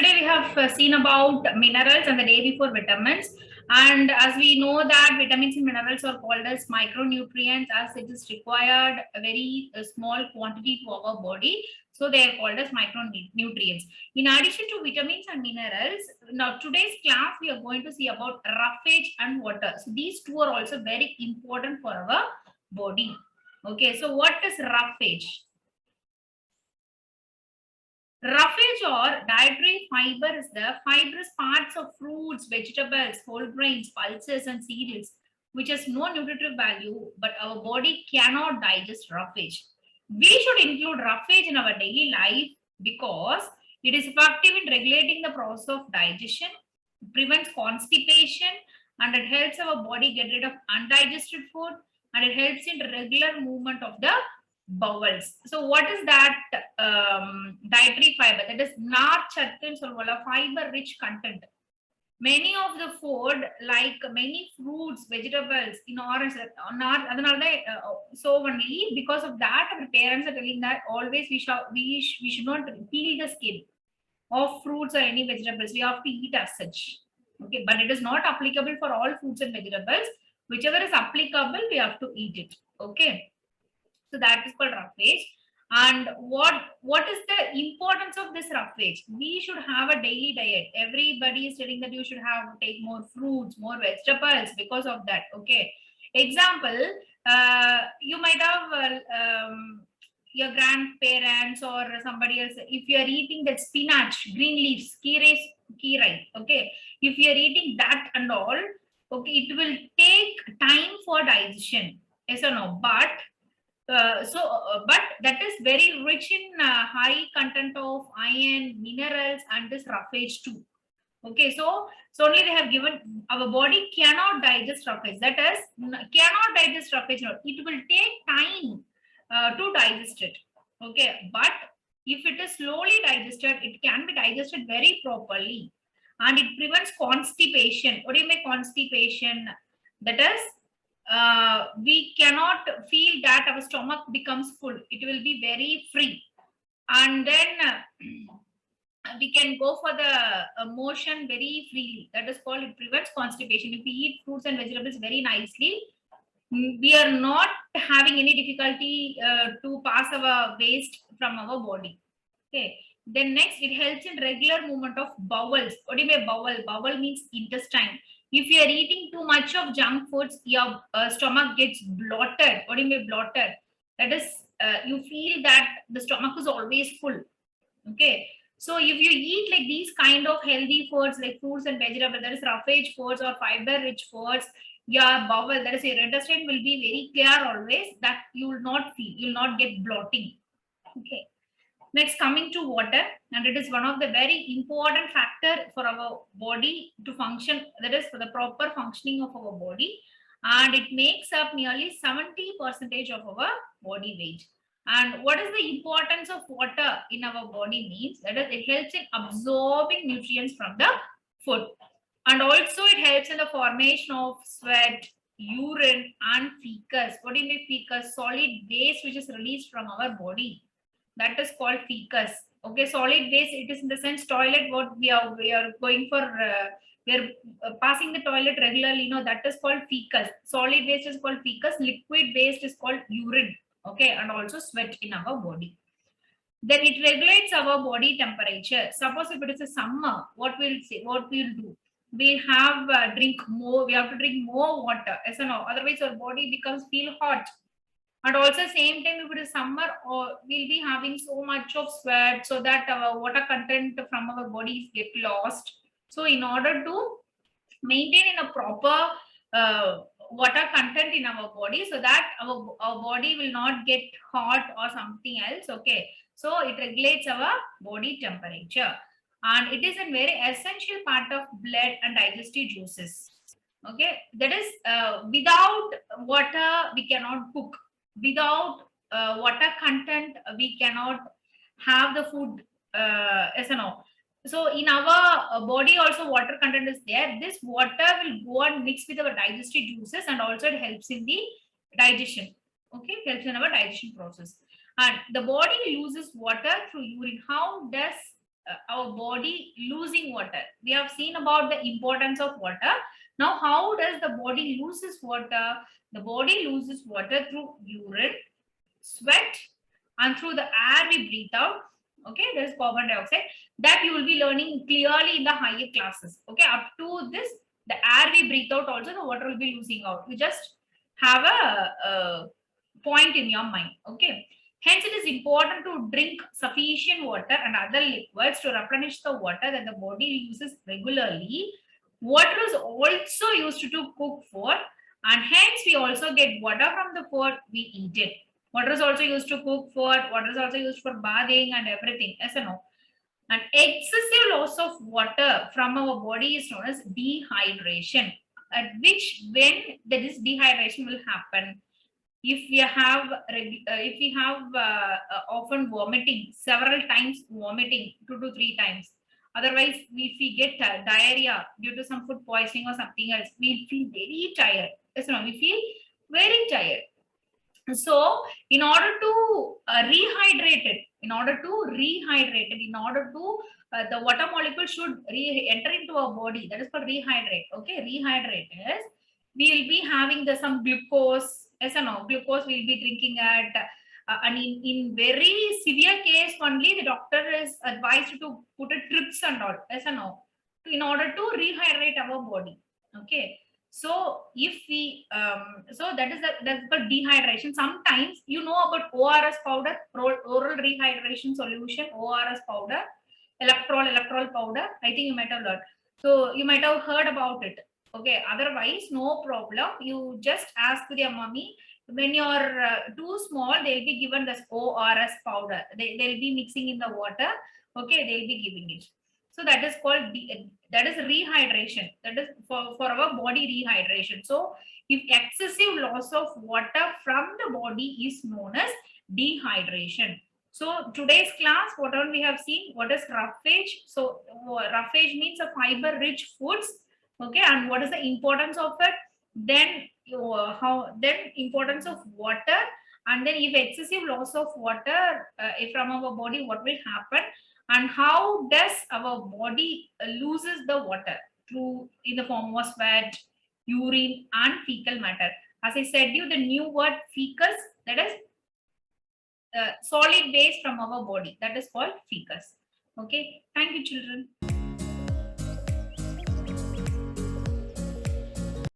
yesterday we have seen about minerals and the day before vitamins. And as we know that vitamins and minerals are called as micronutrients as it is required a very small quantity to our body. So they are called as micronutrients. In addition to vitamins and minerals, now today's class we are going to see about roughage and water. So these two are also very important for our body. Okay, so what is roughage? Roughage or dietary fiber is the fibrous parts of fruits, vegetables, whole grains, pulses, and cereals, which has no nutritive value, but our body cannot digest roughage. We should include roughage in our daily life because it is effective in regulating the process of digestion, prevents constipation, and it helps our body get rid of undigested food, and it helps in regular movement of the bowels. So what is that dietary fiber? That is fiber rich content. Many of the food, like many fruits, vegetables, in orange, so only because of that, our parents are telling that always we should not peel the skin of fruits or any vegetables. We have to eat as such. Okay, but it is not applicable for all fruits and vegetables. Whichever is applicable, we have to eat it. Okay. So that is called roughage. And what is the importance of this roughage? We should have a daily diet. Everybody is telling that you should take more fruits, more vegetables because of that. Okay. Example, you might have your grandparents or somebody else. If you are eating that spinach, green leaves, kirai, okay. If you are eating that and all, okay, it will take time for digestion. Yes or no? But but that is very rich in high content of iron, minerals, and this roughage too. Okay, so only they have given our body cannot digest roughage. That is, cannot digest roughage. No. It will take time to digest it. Okay, but if it is slowly digested, it can be digested very properly, and it prevents constipation. What do you mean constipation? That is, we cannot feel that our stomach becomes full. It will be very free, and then we can go for the motion very freely. That is called, it prevents constipation. If we eat fruits and vegetables very nicely, we are not having any difficulty to pass our waste from our body. Okay. Then next, it helps in regular movement of bowels. What do you mean bowel? Bowel means intestine. If you are eating too much of junk foods, your stomach gets bloated. What do you mean bloated? That is, you feel that the stomach is always full. Okay. So if you eat like these kind of healthy foods like fruits and vegetables, that is roughage foods or fiber rich foods, your bowel, that is your intestine, will be very clear always, that you will not feel, you will not get bloating. Okay. Next, coming to water, and it is one of the very important factor for our body to function, that is for the proper functioning of our body, and it makes up nearly 70% of our body weight. And what is the importance of water in our body means? That is, it helps in absorbing nutrients from the food, and also it helps in the formation of sweat, urine, and fecus. What do you mean fecus? Solid waste which is released from our body. That is called fecus. Okay, solid waste, it is in the sense toilet. What we are going for, we are passing the toilet regularly. That is called fecus. Solid waste is called fecus. Liquid waste is called urine. Okay, and also sweat in our body. Then it regulates our body temperature. Suppose if it is a summer, what we'll do? We'll have drink more. We have to drink more water. Yes or no? Otherwise, our body becomes feel hot. And also same time, if it is summer, or we'll be having so much of sweat, so that our water content from our bodies get lost. So in order to maintain in a proper water content in our body, so that our body will not get hot or something else. Okay, so it regulates our body temperature, and it is a very essential part of blood and digestive juices. Okay, that is, without water we cannot cook. Without water content, we cannot have the food. Yes or no? So in our body also water content is there. This water will go and mix with our digestive juices, and also it helps in the digestion. Okay, it helps in our digestion process. And the body uses water through urine. How does our body losing water. We have seen about the importance of water. Now, how does the body loses water? The body loses water through urine, sweat, and through the air we breathe out. Okay, there's carbon dioxide that you will be learning clearly in the higher classes. Okay, up to this, the air we breathe out also the water will be losing out. You just have a point in your mind. Okay, hence it is important to drink sufficient water and other liquids to replenish the water that the body uses regularly. Water is also used to cook food, and hence we also get water from the food we eat it. Water is also used to cook food, water is also used for bathing and everything. Yes or no? And excessive loss of water from our body is known as dehydration, at which when this dehydration will happen, if we have often vomiting, several times vomiting, 2 to 3 times. Otherwise, if we get diarrhea due to some food poisoning or something else, we feel very tired. Yes or no? We feel very tired. So in order to rehydrate it, in order to the water molecule should enter into our body. That is called rehydrate. Okay, rehydrate is we will be having the some glucose. Yes or no? Glucose we'll be drinking at. And in very severe case only the doctor is advised to put a trips and all. Yes or no? In order to rehydrate our body. Okay, so if we so that's called dehydration. Sometimes you know about ORS powder, oral rehydration solution, ORS powder, electrol powder. I think you might have learned. So you might have heard about it. Okay, otherwise no problem. You just ask their mommy. When you're too small, they'll be given this ORS powder. They'll be mixing in the water. Okay, they'll be giving it. So that is called that is rehydration. That is for our body rehydration. So if excessive loss of water from the body is known as dehydration. So today's class, whatever we have seen, what is roughage? So roughage means a fiber rich foods. Okay, and what is the importance of it? Then importance of water, and then if excessive loss of water from our body, what will happen? And how does our body loses the water through in the form of sweat, urine, and fecal matter. As I said you, the new word fecus, that is solid waste from our body, that is called fecus. Okay, thank you children.